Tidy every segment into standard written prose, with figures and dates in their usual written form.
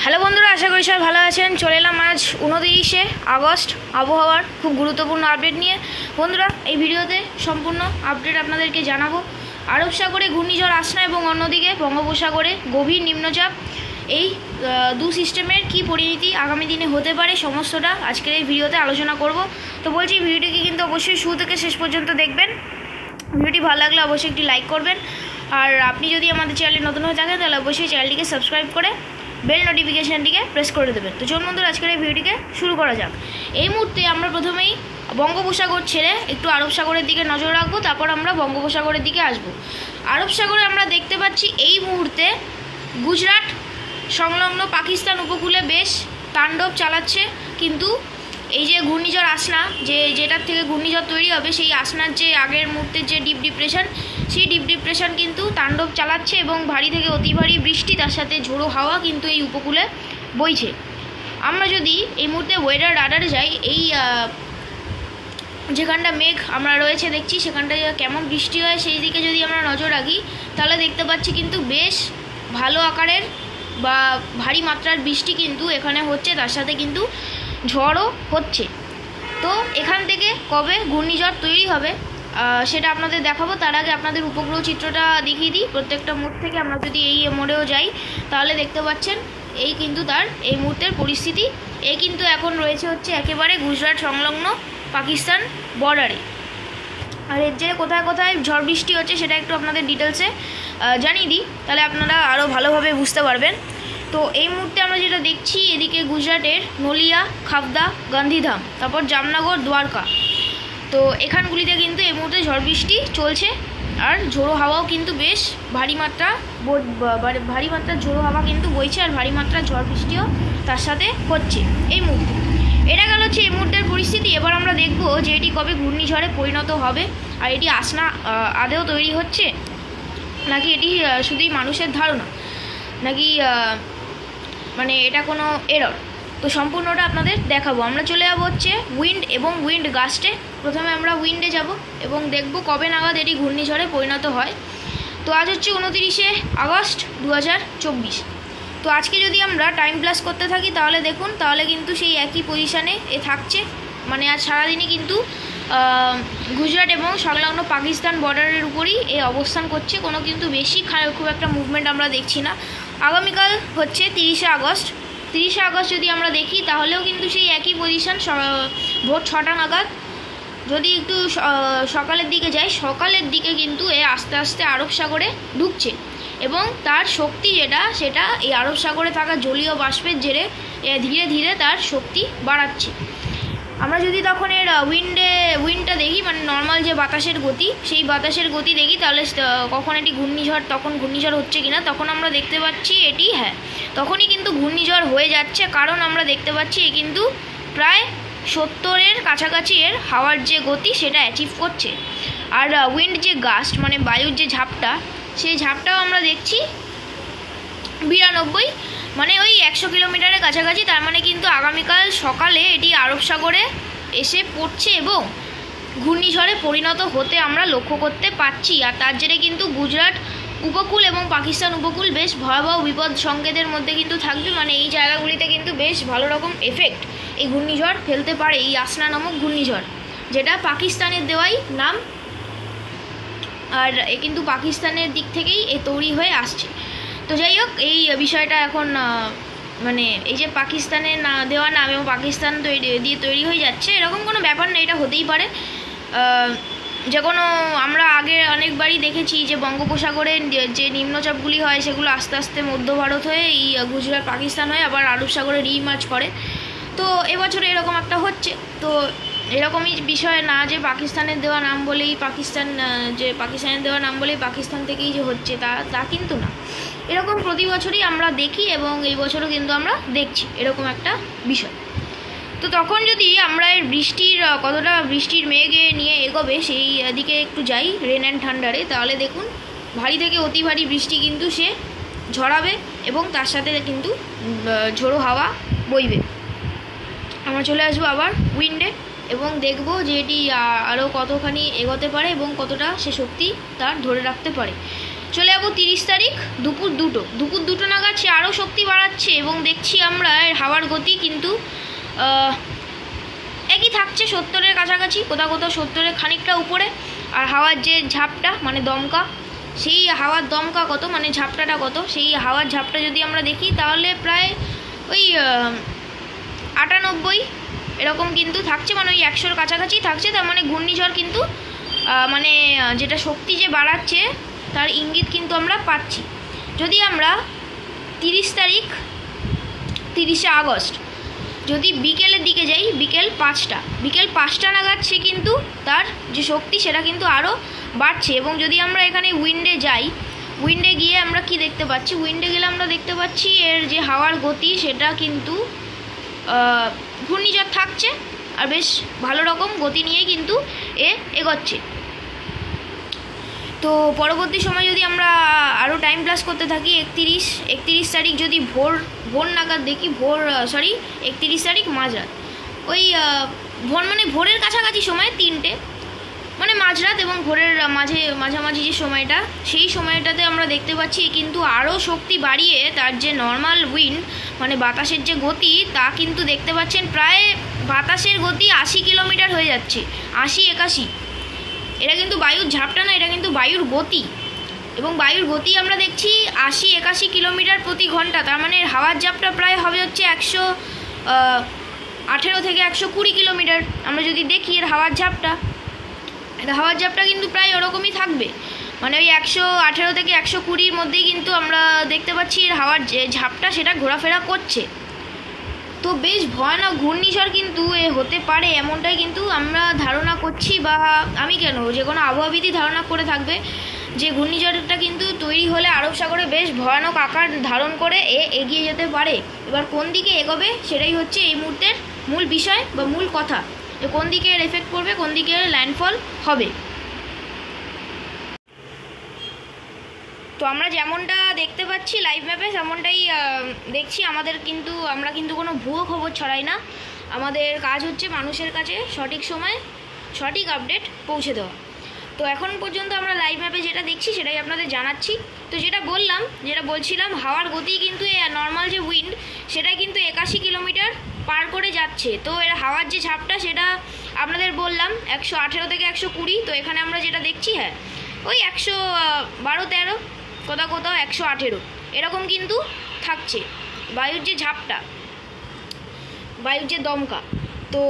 Hello বন্ধুরা, আশা করি সবাই ভালো আছেন। চলে এলাম আজ 29শে আগস্ট আবহাওয়ার খুব গুরুত্বপূর্ণ আপডেট নিয়ে। বন্ধুরা, এই ভিডিওতে সম্পূর্ণ আপডেট আপনাদেরকে জানাবো। আরব সাগরে ঘূর্ণিঝড় আসনা এবং অন্যদিকে বঙ্গোপসাগরে গভীর নিম্নচাপ, এই দু সিস্টেমের কী পরিণতি আগামী দিনে হতে পারে সমস্তটা আজকের এই ভিডিওতে আলোচনা করব। তো বলছি, ভিডিওটিকে কিন্তু অবশ্যই শুরু থেকে শেষ পর্যন্ত দেখবেন। ভিডিওটি ভালো লাগলে অবশ্যই একটি লাইক করবেন, আর আপনি যদি আমাদের চ্যানেলে নতুন হয়ে থাকেন তাহলে অবশ্যই চ্যানেলটিকে সাবস্ক্রাইব করে বেল নোটিফিকেশানটিকে প্রেস করে দেবেন। তো চলুন বন্ধুরা, আজকের এই ভিডিওটিকে শুরু করা যাক। এই মুহূর্তে আমরা প্রথমেই বঙ্গোপসাগর ছেড়ে একটু আরব সাগরের দিকে নজর রাখবো, তারপর আমরা বঙ্গোপসাগরের দিকে আসব। আরব সাগরে আমরা দেখতে পাচ্ছি এই মুহূর্তে গুজরাট সংলগ্ন পাকিস্তান উপকূলে বেশ তাণ্ডব চালাচ্ছে, কিন্তু এই যে ঘূর্ণিঝড় আসনা, যেটার থেকে ঘূর্ণিঝড় তৈরি হবে, সেই আসনার যে আগের মুহূর্তের যে ডিপ ডিপ্রেশন, সেই ডিপ ডিপ্রেশন কিন্তু তাণ্ডব চালাচ্ছে এবং ভারী থেকে অতি ভারী বৃষ্টি, তার সাথে ঝোড়ো হাওয়া কিন্তু এই উপকূলে বইছে। আমরা যদি এই মুহূর্তে ওয়েদার রাডারে যাই, এই যেখানটা মেঘ আমরা রয়েছে দেখছি, সেখানটা কেমন বৃষ্টি হয় সেই দিকে যদি আমরা নজর রাখি, তাহলে দেখতে পাচ্ছি কিন্তু বেশ ভালো আকারের বা ভারী মাত্রার বৃষ্টি কিন্তু এখানে হচ্ছে, তার সাথে কিন্তু ঝড়ও হচ্ছে। তো এখান থেকে কবে ঘূর্ণিঝড় তৈরি হবে সেটা আপনাদের দেখাবো। তার আগে আপনাদের উপগ্রহ চিত্রটা দেখিয়ে দিই। প্রত্যেকটা মোড় থেকে আমরা যদি এই মোড়েও যাই, তাহলে দেখতে পাচ্ছেন এই কিন্তু তার এই মুহূর্তের পরিস্থিতি। এই কিন্তু এখন রয়েছে হচ্ছে একেবারে গুজরাট সংলগ্ন পাকিস্তান বর্ডারে। আর এর যে কোথায় কোথায় ঝড় বৃষ্টি হচ্ছে সেটা একটু আপনাদের ডিটেলসে জানিয়ে দিই, তাহলে আপনারা আরও ভালোভাবে বুঝতে পারবেন। তো এই মুহূর্তে আমরা যেটা দেখছি, এদিকে গুজরাটের নলিয়া, খাবদা, গান্ধীধাম, তারপর জামনগর, দ্বারকা, তো এখানগুলিতে কিন্তু এই মুহূর্তে ঝড় বৃষ্টি চলছে। আর ঝোড়ো হাওয়াও কিন্তু বেশ ভারী মাত্রার ঝোড়ো হাওয়া কিন্তু বইছে, আর ভারী মাত্রার ঝড় বৃষ্টিও তার সাথে হচ্ছে এই মুহূর্তে। এটা গেল হচ্ছে এই মুহূর্তের পরিস্থিতি। এবার আমরা দেখব যে এটি কবে ঘূর্ণিঝড়ে পরিণত হবে, আর এটি আসনা আদেও তৈরি হচ্ছে, নাকি এটি শুধুই মানুষের ধারণা, নাকি মানে এটা কোনো এরর। তো সম্পূর্ণটা আপনাদের দেখাবো। আমরা চলে যাবো হচ্ছে উইন্ড এবং উইন্ড গাস্টে। প্রথমে আমরা উইন্ডে যাব এবং দেখব কবে নাগাদ এটি ঘূর্ণিঝড়ে পরিণত হয়। তো আজ হচ্ছে 29শে আগস্ট 2024। তো আজকে যদি আমরা টাইম প্লাস করতে থাকি, তাহলে দেখুন, তাহলে কিন্তু সেই একই পজিশানে থাকছে। মানে আজ সারাদিনই কিন্তু গুজরাট এবং সংলগ্ন পাকিস্তান বর্ডারের উপরই এ অবস্থান করছে, কোনো কিন্তু বেশি খুব একটা মুভমেন্ট আমরা দেখছি না। আগামীকাল হচ্ছে 30শে আগস্ট। 30শে আগস্ট যদি আমরা দেখি, তাহলেও কিন্তু সেই একই পজিশান, ভোর 6টা নাগাদ। যদি একটু সকালের দিকে যাই, সকালের দিকে কিন্তু এ আস্তে আস্তে আরব সাগরে ঢুকছে এবং তার শক্তি সেটা এই আরব সাগরে থাকা জলীয় বাষ্পের জেরে ধীরে ধীরে তার শক্তি বাড়াচ্ছে। আমরা যদি তখন এর উইন্ডটা দেখি, মানে নর্মাল যে বাতাসের গতি, সেই বাতাসের গতি দেখি, তাহলে কখন এটি ঘূর্ণিঝড়, তখন ঘূর্ণিঝড় হচ্ছে কিনা, তখন আমরা দেখতে পাচ্ছি এটি তখনই কিন্তু ঘূর্ণিঝড় হয়ে যাচ্ছে। কারণ আমরা দেখতে পাচ্ছি এ কিন্তু প্রায় 70-এর কাছাকাছি এর হাওয়ার যে গতি সেটা অ্যাচিভ করছে। আর উইন্ড যে গাস্ট, মানে বায়ুর যে ঝাপটা, সেই ঝাপটাও আমরা দেখছি 92, মানে ওই 100 কিলোমিটারের কাছাকাছি। তার মানে কিন্তু আগামীকাল সকালে এটি আরব সাগরে এসে পড়ছে এবং ঘূর্ণিঝড়ে পরিণত হতে আমরা লক্ষ্য করতে পারছি। আর তার জেরে কিন্তু গুজরাট উপকূল এবং পাকিস্তান উপকূল বেশ ভয়াবহ বিপদ সংকেতের মধ্যে কিন্তু থাকবে। মানে এই জায়গাগুলিতে কিন্তু বেশ ভালো রকম এফেক্ট এই ঘূর্ণিঝড় ফেলতে পারে, এই আসনা নামক ঘূর্ণিঝড়, যেটা পাকিস্তানের দেওয়াই নাম। আর এ কিন্তু পাকিস্তানের দিক থেকেই এ তৈরি হয়ে আসছে। তো যাই হোক, এই বিষয়টা এখন মানে এই যে পাকিস্তানের দেওয়া নাম এবং পাকিস্তান দিয়ে তৈরি হয়ে যাচ্ছে, এরকম কোনো ব্যাপার না, এটা হতেই পারে। যে কোনো আমরা আগে অনেকবারই দেখেছি যে বঙ্গোপসাগরে যে নিম্নচাপগুলি হয়, সেগুলো আস্তে আস্তে মধ্য ভারত হয়ে এই গুজরাট পাকিস্তান হয়ে আবার আরব সাগরে রিমার্জ করে। তো এবছরে এরকম একটা হচ্ছে। তো এরকমই বিষয় না যে পাকিস্তানের দেওয়া নাম বলেই পাকিস্তানের দেওয়া নাম বলেই পাকিস্তান থেকেই যে হচ্ছে, তা কিন্তু না। এরকম প্রতি বছরই আমরা দেখি এবং এই বছরও কিন্তু আমরা দেখছি এরকম একটা বিষয়। তো তখন যদি আমরা এর কতটা বৃষ্টির মেঘে নিয়ে এগোবে সেই দিকে একটু যাই, রেন অ্যান্ড থান্ডারে, তাহলে দেখুন ভারী থেকে অতি ভারী বৃষ্টি কিন্তু সে ঝরাবে এবং তার সাথে কিন্তু ঝোড়ো হাওয়া বইবে। আমরা চলে আসবো আবার উইন্ডে এবং দেখব যে এটি আরও কতখানি এগোতে পারে এবং কতটা সে শক্তি তার ধরে রাখতে পারে। চলে যাবো 30 তারিখ দুপুর দুটো নাগাদ সে আরও শক্তি বাড়াচ্ছে এবং দেখছি আমরা এর হাওয়ার গতি কিন্তু একই থাকছে 70-এর কাছাকাছি, কোথাও 70-এর খানিকটা উপরে। আর হাওয়ার যে ঝাপটা মানে দমকা, সেই হাওয়ার দমকা কত মানে ঝাপটাটা কত, সেই হাওয়ার ঝাপটা যদি আমরা দেখি তাহলে প্রায় ওই 98 এরকম কিন্তু থাকছে, মানে ওই 100-র কাছাকাছি থাকছে। তার মানে ঘূর্ণিঝড় কিন্তু মানে যেটা শক্তি যে বাড়াচ্ছে তার ইঙ্গিত কিন্তু আমরা পাচ্ছি। যদি আমরা 30 তারিখ 30শে আগস্ট যদি বিকেলের দিকে যাই, বিকেল 5টা নাগাদ সে কিন্তু তার যে শক্তি সেটা কিন্তু আরও বাড়ছে। এবং যদি আমরা এখানে উইন্ডে যাই, উইন্ডে গিয়ে আমরা কি দেখতে পাচ্ছি, উইন্ডে গেলে আমরা দেখতে পাচ্ছি এর যে হাওয়ার গতি সেটা কিন্তু ঘূর্ণিঝড় থাকছে আর বেশ ভালো রকম গতি নিয়ে কিন্তু এগোচ্ছে। তো পরবর্তী সময় যদি আমরা আরও টাইম প্লাস করতে থাকি, 31 তারিখ যদি ভোর নাগাদ দেখি, 31 তারিখ মাঝরাত, ওই ভোর মানে ভোরের কাছাকাছি সময় 3টে মানে মাঝরাত এবং ভোরের মাঝামাঝি যে সময়টা, সেই সময়টাতে আমরা দেখতে পাচ্ছি কিন্তু আরও শক্তি বাড়িয়ে তার যে নর্মাল উইন্ড মানে বাতাসের যে গতি তা কিন্তু দেখতে পাচ্ছেন প্রায় বাতাসের গতি 80 কিলোমিটার হয়ে যাচ্ছে, 80-81। এটা কিন্তু বায়ুর ঝাপটা না, এটা কিন্তু বায়ুর গতি। এবং বায়ুর গতি আমরা দেখছি 80-81 কিলোমিটার প্রতি ঘন্টা। তার মানে হাওয়ার ঝাপটা প্রায় হবে হচ্ছে 118 থেকে 120 কিলোমিটার। আমরা যদি দেখি এর হাওয়ার ঝাপটা কিন্তু প্রায় ওরকমই থাকবে, মানে ওই 118 থেকে 120-র মধ্যেই কিন্তু আমরা দেখতে পাচ্ছি এর হাওয়ার যে ঝাপটা সেটা ঘোরাফেরা করছে। তো বেশ ভয়ানক ঘূর্ণিঝড় কিন্তু হতে পারে এমনটাই কিন্তু আমরা ধারণা করছি, বা আমি কেন যে কোনো আবহাওয়াবিদই ধারণা করে থাকবে যে ঘূর্ণিঝড়টা কিন্তু তৈরি হলে আরব সাগরে বেশ ভয়ানক আকার ধারণ করে এগিয়ে যেতে পারে। এবার কোন দিকে এগোবে সেটাই হচ্ছে এই মুহূর্তের মূল বিষয় বা মূল কথা, যে কোন দিকে এর এফেক্ট পড়বে, কোন দিকে ল্যান্ডফল হবে। তো আমরা যেমনটা দেখতে পাচ্ছি লাইভ ম্যাপে তেমনটাই দেখছি। আমরা কিন্তু কোনো ভুয়ো খবর ছড়াই না, আমাদের কাজ হচ্ছে মানুষের কাছে সঠিক সময়ে সঠিক আপডেট পৌঁছে দেওয়া। তো এখন পর্যন্ত আমরা লাইভ ম্যাপে যেটা দেখছি সেটাই আপনাদের জানাচ্ছি। তো যেটা বলছিলাম হাওয়ার গতি কিন্তু নর্মাল যে উইন্ড সেটা কিন্তু 81 কিলোমিটার পার করে যাচ্ছে। তো এর হাওয়ার যে ঝাপটা সেটা আপনাদের বললাম 118 থেকে 120। তো এখানে আমরা যেটা দেখছি ওই 112-13, কোথাও 118 এরকম কিন্তু থাকছে বায়ুর যে ঝাপটা, বায়ুর যে দমকা। তো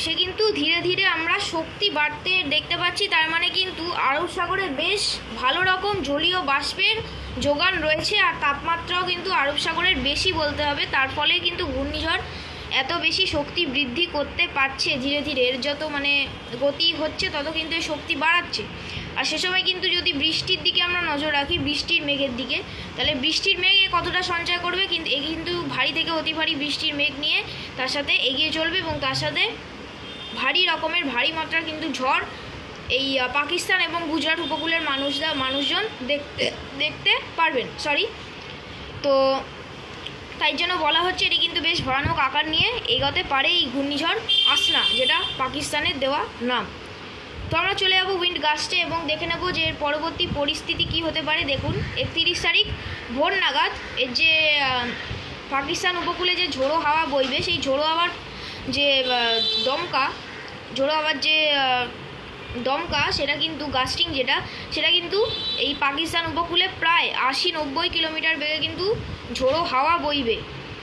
সে কিন্তু ধীরে ধীরে আমরা শক্তি বাড়তে দেখতে পাচ্ছি। তার মানে কিন্তু আরব সাগরে বেশ ভালো রকম জলীয় বাষ্পের যোগান রয়েছে, আর তাপমাত্রাও কিন্তু আরব সাগরের বেশি বলতে হবে। তার ফলে কিন্তু ঘূর্ণিঝড় এত বেশি শক্তি বৃদ্ধি করতে পারছে ধীরে ধীরে, এর যত মানে গতি হচ্ছে তত কিন্তু এই শক্তি বাড়াচ্ছে। আর সে সময় কিন্তু যদি বৃষ্টির দিকে আমরা নজর রাখি, বৃষ্টির মেঘের দিকে, তাহলে বৃষ্টির মেঘ কতটা সঞ্চয় করবে, কিন্তু ভারী থেকে অতি ভারী বৃষ্টির মেঘ নিয়ে তার সাথে এগিয়ে চলবে এবং তার সাথে ভারী মাত্রার কিন্তু ঝড় এই পাকিস্তান এবং গুজরাট উপকূলের মানুষজন দেখতে পারবেন। তো তাই জন্য বলা হচ্ছে এটি কিন্তু বেশ ভয়ানক আকার নিয়ে এগোতে পারে এই ঘূর্ণিঝড় আসনা, যেটা পাকিস্তানের দেওয়া নাম। তো আমরা চলে যাবো উইন্ড গাস্টে এবং দেখে নেব যে এর পরবর্তী পরিস্থিতি কি হতে পারে। দেখুন 31 তারিখ ভোর নাগাদ এর যে পাকিস্তান উপকূলে যে ঝোড়ো হাওয়া বইবে, সেই ঝোড়ো হাওয়ার যে দমকা সেটা কিন্তু গাস্টিং সেটা কিন্তু এই পাকিস্তান উপকূলে প্রায় 80-90 কিলোমিটার বেগে কিন্তু ঝোড়ো হাওয়া বইবে।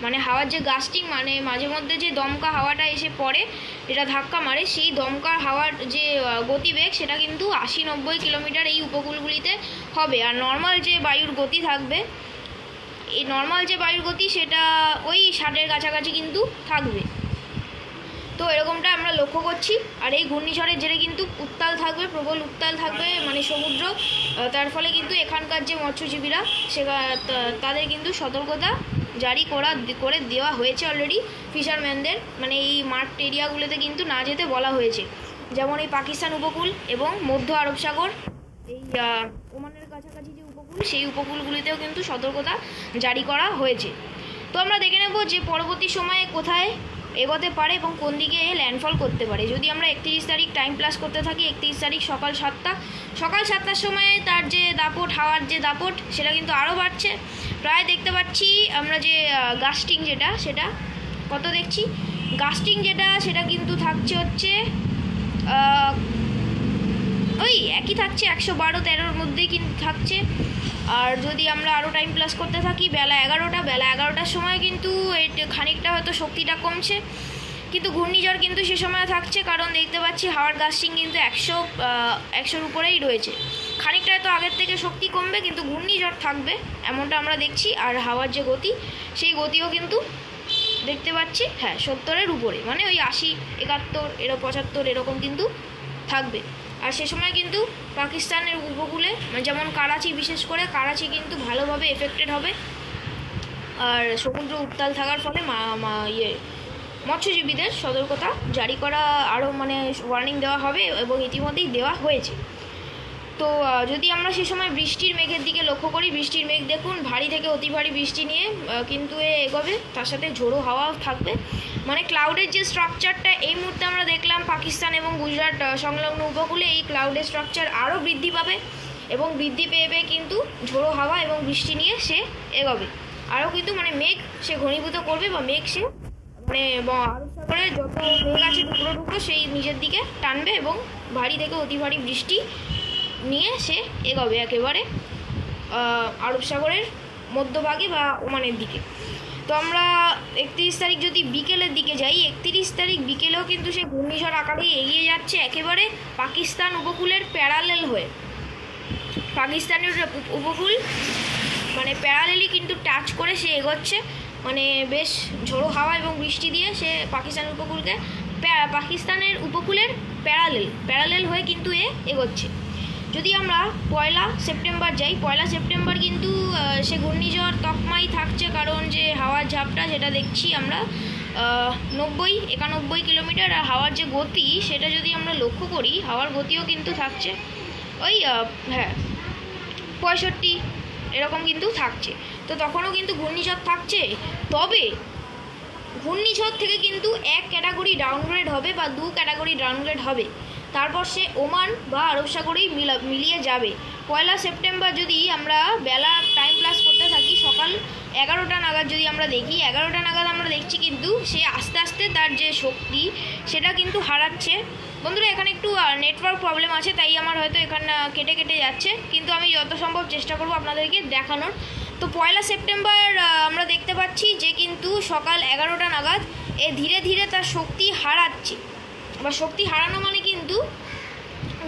মানে হাওয়ার যে গাস্টিং মানে মাঝে মধ্যে যে দমকা হাওয়াটা এসে পড়ে, যেটা ধাক্কা মারে, সেই দমকা হাওয়ার যে গতিবেগ সেটা কিন্তু 80-90 কিলোমিটার এই উপকূলগুলিতে হবে। আর নর্মাল যে বায়ুর গতি থাকবে, এই নর্মাল যে বায়ুর গতি সেটা ওই 60-এর কাছাকাছি কিন্তু থাকবে। তো এরকমটা আমরা লক্ষ্য করছি। আর এই ঘূর্ণিঝড়ের জেরে কিন্তু প্রবল উত্তাল থাকবে মানে সমুদ্র। তার ফলে কিন্তু এখানকার যে মৎস্যজীবীরা তাদের কিন্তু সতর্কতা জারি করে দেওয়া হয়েছে অলরেডি ফিশারম্যানদের, মানে এই মার্কড এরিয়াগুলোতে কিন্তু না যেতে বলা হয়েছে। যেমন এই পাকিস্তান উপকূল এবং মধ্য আরব সাগর, এই ওমানের কাছাকাছি যে উপকূল, সেই উপকূলগুলিতেও কিন্তু সতর্কতা জারি করা হয়েছে। তো আমরা দেখে নেব যে পরবর্তী সময়ে কোথায় এগোতে পারে এবং কোন দিকে ল্যান্ডফল করতে পারে। যদি আমরা 31 তারিখ টাইম প্লাস করতে থাকি, 31 তারিখ সকাল 7টার সময় তার যে দাপট, হাওয়ার যে দাপট সেটা কিন্তু আরও বাড়ছে। প্রায় দেখতে পাচ্ছি আমরা যে গাস্টিং যেটা, সেটা কত দেখছি, গাস্টিং যেটা সেটা কিন্তু থাকছে হচ্ছে ওই একই থাকছে, 112-13 মধ্যেই কিন্তু থাকছে। আর যদি আমরা আরও টাইম প্লাস করতে থাকি, বেলা 11টার সময় কিন্তু খানিকটা হয়তো শক্তিটা কমছে, কিন্তু ঘূর্ণিঝড় কিন্তু সে সময় থাকছে, কারণ দেখতে পাচ্ছি হাওয়ার গাস্টিং কিন্তু 100-100-র উপরেই রয়েছে। খানিকটা হয়তো আগের থেকে শক্তি কমবে, কিন্তু ঘূর্ণিঝড় থাকবে এমনটা আমরা দেখছি। আর হাওয়ার যে গতি, সেই গতিও কিন্তু দেখতে পাচ্ছি 70-এর উপরে, মানে ওই 80, 71, 75 এরকম কিন্তু থাকবে। আর সে সময় কিন্তু পাকিস্তানের উপকূলে, যেমন করাচি, বিশেষ করে করাচি কিন্তু ভালোভাবে এফেক্টেড হবে। আর সমুদ্র উত্তাল থাকার ফলে মৎস্যজীবীদের সতর্কতা জারি করা, আরও ওয়ার্নিং দেওয়া হবে এবং ইতিমধ্যেই দেওয়া হয়েছে। তো যদি আমরা সে সময় বৃষ্টির মেঘের দিকে লক্ষ্য করি, বৃষ্টির মেঘ দেখুন ভারী থেকে অতি ভারী বৃষ্টি নিয়ে কিন্তু এগোবে, তার সাথে ঝোড়ো হাওয়াও থাকবে। ক্লাউডের যে স্ট্রাকচারটা এই মুহূর্তে আমরা দেখলাম পাকিস্তান এবং গুজরাট সংলগ্ন উপকূলে, এই ক্লাউডের স্ট্রাকচার আরও বৃদ্ধি পাবে এবং বৃদ্ধি পেয়ে কিন্তু ঝোড়ো হাওয়া এবং বৃষ্টি নিয়ে সে এগোবে। আরও কিন্তু মেঘ সে ঘনীভূত করবে, বা মেঘ সে আরব সাগরে যত মেঘ আছে টুকরো সেই নিজের দিকে টানবে এবং ভারী থেকে অতি ভারী বৃষ্টি নিয়ে সে এগোবে একেবারে আরব সাগরের মধ্যভাগে বা ওমানের দিকে। তো আমরা 31 তারিখ যদি বিকেলের দিকে যাই, 31 তারিখ বিকেলেও কিন্তু সে ঘূর্ণিঝড় আকারে এগিয়ে যাচ্ছে একেবারে পাকিস্তান উপকূলের প্যারালেল হয়ে। পাকিস্তানের উপকূল প্যারালেলই কিন্তু টাচ করে সে এগোচ্ছে, বেশ ঝোড়ো হাওয়া এবং বৃষ্টি দিয়ে সে পাকিস্তানের উপকূলের প্যারালেল হয়ে কিন্তু এগোচ্ছে। যদি আমরা 1 সেপ্টেম্বর যাই, 1 সেপ্টেম্বর কিন্তু সে ঘূর্ণিঝড় তকমাই থাকছে, কারণ যে হাওয়ার ঝাপটা যেটা দেখছি আমরা 90-91 কিলোমিটার, আর হাওয়ার যে গতি সেটা যদি আমরা লক্ষ্য করি, হাওয়ার গতিও কিন্তু থাকছে ওই 65 এরকম কিন্তু থাকছে। তো তখনও কিন্তু ঘূর্ণিঝড় থাকছে, তবে ঘূর্ণিঝড় থেকে কিন্তু 1 ক্যাটাগরি ডাউনগ্রেড হবে বা 2 ক্যাটাগরি ডাউনগ্রেড হবে, তারপর সে ওমান বা আরব সাগরেই মিলিয়ে যাবে। 1 সেপ্টেম্বর যদি আমরা বেলা টাইম প্লাস করতে থাকি, সকাল 11টা নাগাদ যদি আমরা দেখি, 11টা নাগাদ আমরা দেখছি কিন্তু সে আস্তে আস্তে তার যে শক্তি সেটা কিন্তু হারাচ্ছে। বন্ধুরা, এখানে একটু নেটওয়ার্ক প্রবলেম আছে, তাই আমার হয়তো এখানে কেটে যাচ্ছে, কিন্তু আমি যত সম্ভব চেষ্টা করব আপনাদেরকে দেখানোর। তো 1 সেপ্টেম্বর আমরা দেখতে পাচ্ছি যে কিন্তু সকাল 11টা নাগাদ ধীরে ধীরে তার শক্তি হারাচ্ছে, বা শক্তি হারানো কিন্তু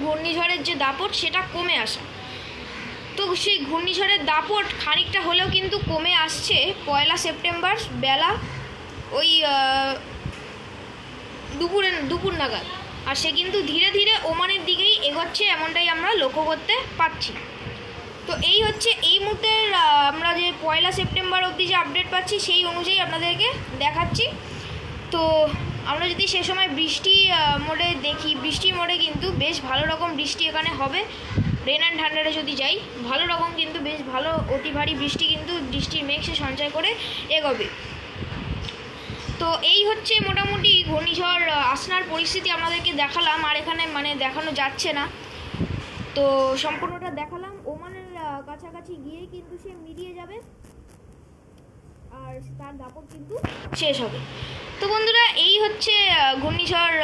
ঘূর্ণিঝড়ের যে দাপট সেটা কমে আসা। তো সেই ঘূর্ণিঝড়ের দাপট খানিকটা হলেও কিন্তু কমে আসছে 1 সেপ্টেম্বর বেলা ওই দুপুর নাগাদ, আর সে কিন্তু ধীরে ধীরে ওমানের দিকেই এগোচ্ছে, এমনটাই আমরা লক্ষ্য করতে পারছি। তো এই হচ্ছে এই মুহূর্তের আমরা যে 1 সেপ্টেম্বর অবধি যে আপডেট পাচ্ছি সেই অনুযায়ী আপনাদেরকে দেখাচ্ছি। তো আমরা যদি সে সময় বৃষ্টি মোডে দেখি, বৃষ্টি মোডে কিন্তু বেশ ভালো রকম বৃষ্টি এখানে হবে। রেন অ্যান্ড থান্ডারে যদি যাই, ভালো রকম কিন্তু বেশ ভালো অতি ভারী বৃষ্টি কিন্তু বৃষ্টির মেঘ সে সঞ্চয় করে এগোবে। তো এই হচ্ছে মোটামুটি ঘূর্ণিঝড় আসনার পরিস্থিতি আপনাদেরকে দেখালাম, আর এখানে দেখানো যাচ্ছে না, তো সম্পূর্ণটা দেখালাম। ওমানের কাছাকাছি গিয়ে কিন্তু সে মিলিয়ে যাবে আর তার দাপট কিন্তু শেষ হবে। তো বন্ধুরা, এই হচ্ছে ঘূর্ণিঝড়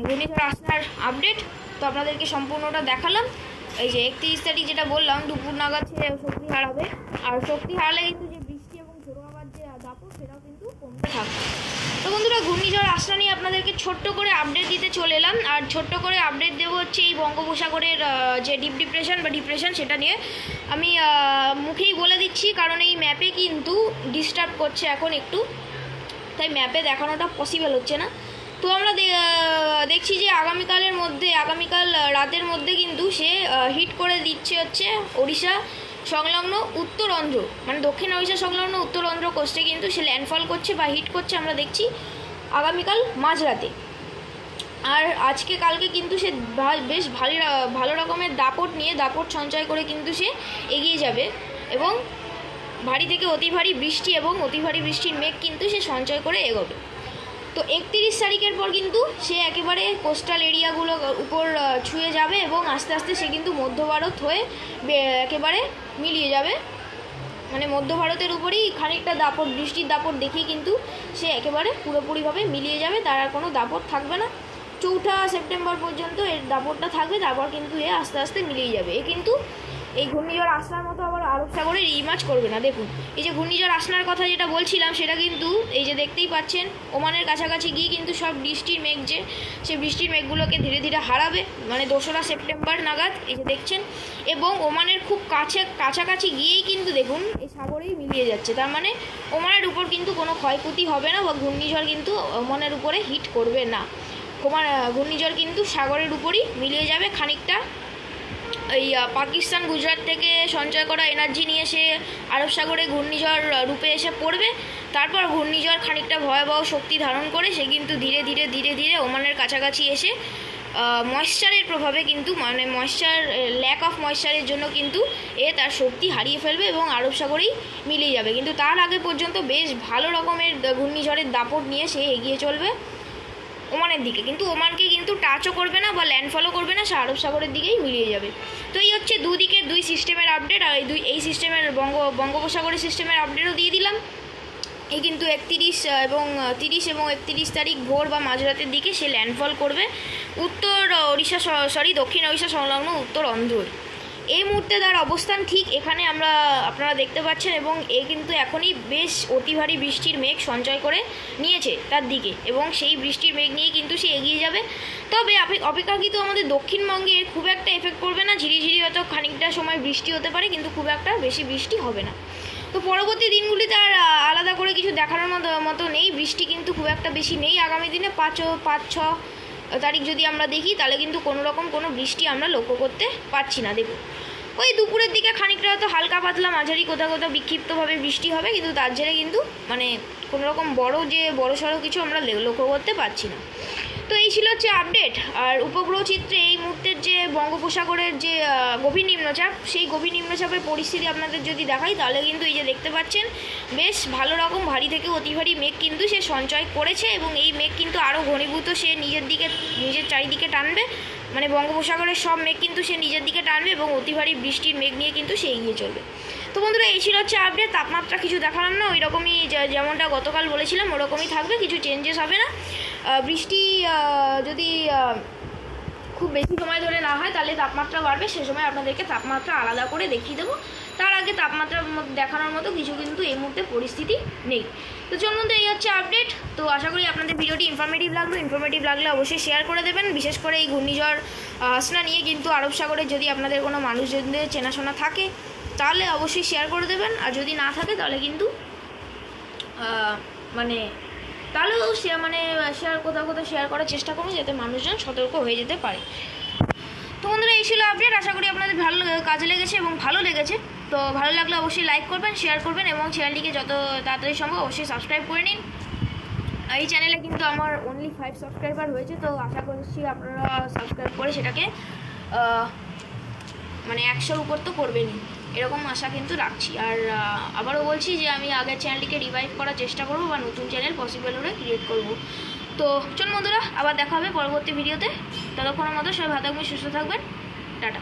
ঘূর্ণিঝড় আসনার আপডেট। তো আপনাদেরকে সম্পূর্ণটা দেখালাম। এই যে 31 তারিখ যেটা বললাম, দুপুর নাগাদ সে শক্তি হারাবে, আর শক্তি হারালে কিন্তু যে বৃষ্টি এবং ঝোড়ো হাওয়ার যে দাপট সেটাও কিন্তু কমতে থাকবে। তো বন্ধুরা, ঘূর্ণিঝড় আসনা নিয়ে আপনাদেরকে ছোট্ট করে আপডেট দিতে চলে এলাম, আর ছোট্ট করে আপডেট দেবো হচ্ছে এই বঙ্গোপসাগরের যে ডিপ ডিপ্রেশন বা ডিপ্রেশন সেটা নিয়ে। আমি মুখেই বলে দিচ্ছি, কারণ এই ম্যাপে কিন্তু ডিস্টার্ব করছে এখন একটু, তাই ম্যাপে দেখানোটা পসিবল হচ্ছে না। তো আমরা দেখছি যে আগামীকাল রাতের মধ্যে কিন্তু সে হিট করে দিচ্ছে হচ্ছে ওড়িশা সংলগ্ন উত্তরন্ধ্র, দক্ষিণ ওড়িশা সংলগ্ন উত্তরন্ধ্র কোস্টে কিন্তু সে ল্যান্ডফল করছে বা হিট করছে আমরা দেখছি আগামীকাল মাঝরাতে। আর আজকে কালকে কিন্তু সে বেশ ভালো রকমের দাপট সঞ্চয় করে কিন্তু সে এগিয়ে যাবে, এবং ভারী থেকে অতি ভারী বৃষ্টি এবং অতি ভারী বৃষ্টির মেঘ কিন্তু সে সঞ্চয় করে এগোবে। তো 31 তারিখের পর কিন্তু সে একেবারে কোস্টাল এরিয়াগুলো উপর ছুঁয়ে যাবে এবং আস্তে আস্তে সে কিন্তু মধ্য ভারত হয়ে একেবারে মিলিয়ে যাবে, মানে মধ্য ভারতের উপরেই খানিকটা দাপট, বৃষ্টির দাপট দেখেই কিন্তু সে একেবারে পুরোপুরিভাবে মিলিয়ে যাবে, তার আর কোনো দাপট থাকবে না। 4 সেপ্টেম্বর পর্যন্ত এর দাপটটা থাকবে, তারপর কিন্তু এ আস্তে আস্তে মিলিয়ে যাবে। এ কিন্তু এই ঘূর্ণিঝড় আসনার মতো আবার আরব সাগরে রিমাচ করবে না। দেখুন এই যে ঘূর্ণিঝড় আসনার কথা যেটা বলছিলাম সেটা কিন্তু এই যে দেখতেই পাচ্ছেন ওমানের কাছাকাছি গিয়ে কিন্তু সব বৃষ্টির মেঘ যে সে বৃষ্টির মেঘগুলোকে ধীরে ধীরে হারাবে, মানে 2 সেপ্টেম্বর নাগাদ এই যে দেখছেন, এবং ওমানের খুব কাছাকাছি গিয়েই কিন্তু দেখুন এই সাগরেই মিলিয়ে যাচ্ছে। তার মানে ওমানের উপর কিন্তু কোনো ক্ষয়ক্ষতি হবে না বা ঘূর্ণিঝড় কিন্তু ওমানের উপরে হিট করবে না। ঘূর্ণিঝড় কিন্তু সাগরের উপরই মিলিয়ে যাবে খানিকটা। এই পাকিস্তান গুজরাট থেকে সঞ্চয় করা এনার্জি নিয়ে সে আরব সাগরে ঘূর্ণিঝড় রূপে এসে পড়বে। তারপর ঘূর্ণিঝড় খানিকটা ভয়াবহ শক্তি ধারণ করে সে কিন্তু ধীরে ধীরে ধীরে ধীরে ওমানের কাছাকাছি এসে ময়েশ্চারের প্রভাবে কিন্তু, মানে ল্যাক অফ ময়েশ্চারের জন্য কিন্তু এ তার শক্তি হারিয়ে ফেলবে এবং আরব সাগরেই মিলিয়ে যাবে। কিন্তু তার আগে পর্যন্ত বেশ ভালো রকমের ঘূর্ণিঝড়ের দাপট নিয়ে সে এগিয়ে চলবে ওমানের দিকে, কিন্তু ওমানকে কিন্তু টাচও করবে না বা ল্যান্ডফলও করবে না, সে আরব সাগরের দিকেই মিলিয়ে যাবে। তো এই হচ্ছে দুদিকের 2 সিস্টেমের আপডেট। আর এই সিস্টেমের বঙ্গোপসাগরের সিস্টেমের আপডেটও দিয়ে দিলাম। এই কিন্তু 30 এবং 31 তারিখ ভোর বা মাঝরাতের দিকে সে ল্যান্ডফল করবে উত্তর ওড়িশা, দক্ষিণ ওড়িশা সংলগ্ন উত্তর অন্ধ্র। এই মুহূর্তে তার অবস্থান ঠিক এখানে আপনারা দেখতে পাচ্ছেন, এবং এ কিন্তু এখনই বেশ অতি ভারী বৃষ্টির মেঘ সঞ্চয় করে নিয়েছে তার দিকে, এবং সেই বৃষ্টির মেঘ নিয়ে কিন্তু সে এগিয়ে যাবে। তবে অপেক্ষাকৃত আমাদের দক্ষিণবঙ্গে খুব একটা এফেক্ট করবে না, ঝিরিঝিরি হয়তো খানিকটা সময় বৃষ্টি হতে পারে, কিন্তু খুব একটা বেশি বৃষ্টি হবে না। তো পরবর্তী দিনগুলিতে আর আলাদা করে কিছু দেখানোর মতো নেই, বৃষ্টি কিন্তু খুব একটা বেশি নেই আগামী দিনে। 5-6 তারিখ যদি আমরা দেখি তাহলে কিন্তু কোনো রকম কোনো বৃষ্টি আমরা লক্ষ্য করতে পারছি না। দেখুন ওই দুপুরের দিকে খানিকটা হয়তো হালকা পাতলা মাঝারি কোথাও কোথাও বিক্ষিপ্তভাবে বৃষ্টি হবে, কিন্তু তার জেরে কিন্তু মানে কোনো রকম বড়সড় কিছু আমরা লক্ষ্য করতে পারছি না। তো এই ছিল হচ্ছে আপডেট। আর উপগ্রহ চিত্রে এই মুহূর্তের যে বঙ্গোপসাগরের যে গভীর নিম্নচাপ, সেই গভীর নিম্নচাপের পরিস্থিতি আপনাদের যদি দেখাই তাহলে কিন্তু এই যে দেখতে পাচ্ছেন বেশ ভালো রকম ভারী থেকে অতি ভারী মেঘ কিন্তু সে সঞ্চয় করেছে, এবং এই মেঘ কিন্তু আরও ঘনীভূত সে নিজের চারিদিকে টানবে, মানে বঙ্গোপসাগরের সব মেঘ কিন্তু সে নিজের দিকে টানবে এবং অতি ভারী বৃষ্টির মেঘ নিয়ে কিন্তু সে এগিয়ে চলবে। তো বন্ধুরা এই ছিল হচ্ছে আপডেট। তাপমাত্রা কিছু দেখালাম না, ওই রকমই যেমনটা গতকাল বলেছিলাম ওরকমই থাকবে, কিছু চেঞ্জেস হবে না। বৃষ্টি যদি খুব বেশি সময় ধরে না হয় তাহলে তাপমাত্রা বাড়বে, সে সময় আপনাদেরকে তাপমাত্রা আলাদা করে দেখিয়ে দেবো। তার আগে তাপমাত্রা দেখানোর মতো কিছু কিন্তু এই মুহূর্তে পরিস্থিতি নেই। তো চলুন, এই হচ্ছে আপডেট। তো আশা করি আপনাদের ভিডিওটি ইনফরমেটিভ লাগলে অবশ্যই শেয়ার করে দেবেন। বিশেষ করে এই ঘূর্ণিঝড় আসনা নিয়ে কিন্তু আরব সাগরে যদি আপনাদের কোনো মানুষজনদের চেনাশোনা থাকে তাহলে অবশ্যই শেয়ার করে দেবেন, আর যদি না থাকে তাহলে কিন্তু তাহলেও শেয়ার কোথাও শেয়ার করার চেষ্টা করুন যাতে মানুষজন সতর্ক হয়ে যেতে পারে। তো বন্ধুরা এই ছিল আপডেট, আশা করি আপনাদের ভালো কাজে লেগেছে এবং ভালো লেগেছে। তো ভালো লাগলে অবশ্যই লাইক করবেন, শেয়ার করবেন এবং চ্যানেলটিকে যত তাড়াতাড়ি সম্ভব অবশ্যই সাবস্ক্রাইব করে নিন। এই চ্যানেলে কিন্তু আমার অনলি 5 সাবস্ক্রাইবার হয়েছে, তো আশা করছি আপনারা সাবস্ক্রাইব করে সেটাকে 100-র উপর তো করবেনই, এরকম আশা কিন্তু রাখছি। আর আবারও বলছি যে আমি আগের চ্যানেলটিকে রিভাইভ করার চেষ্টা করব বা নতুন চ্যানেল পসিবল হলে ক্রিয়েট করব। তো চলুন বন্ধুরা, আবার দেখা হবে পরবর্তী ভিডিওতে। ততক্ষণের মতো সবাই ভালো থাকবেন, সুস্থ থাকবেন, টাটা।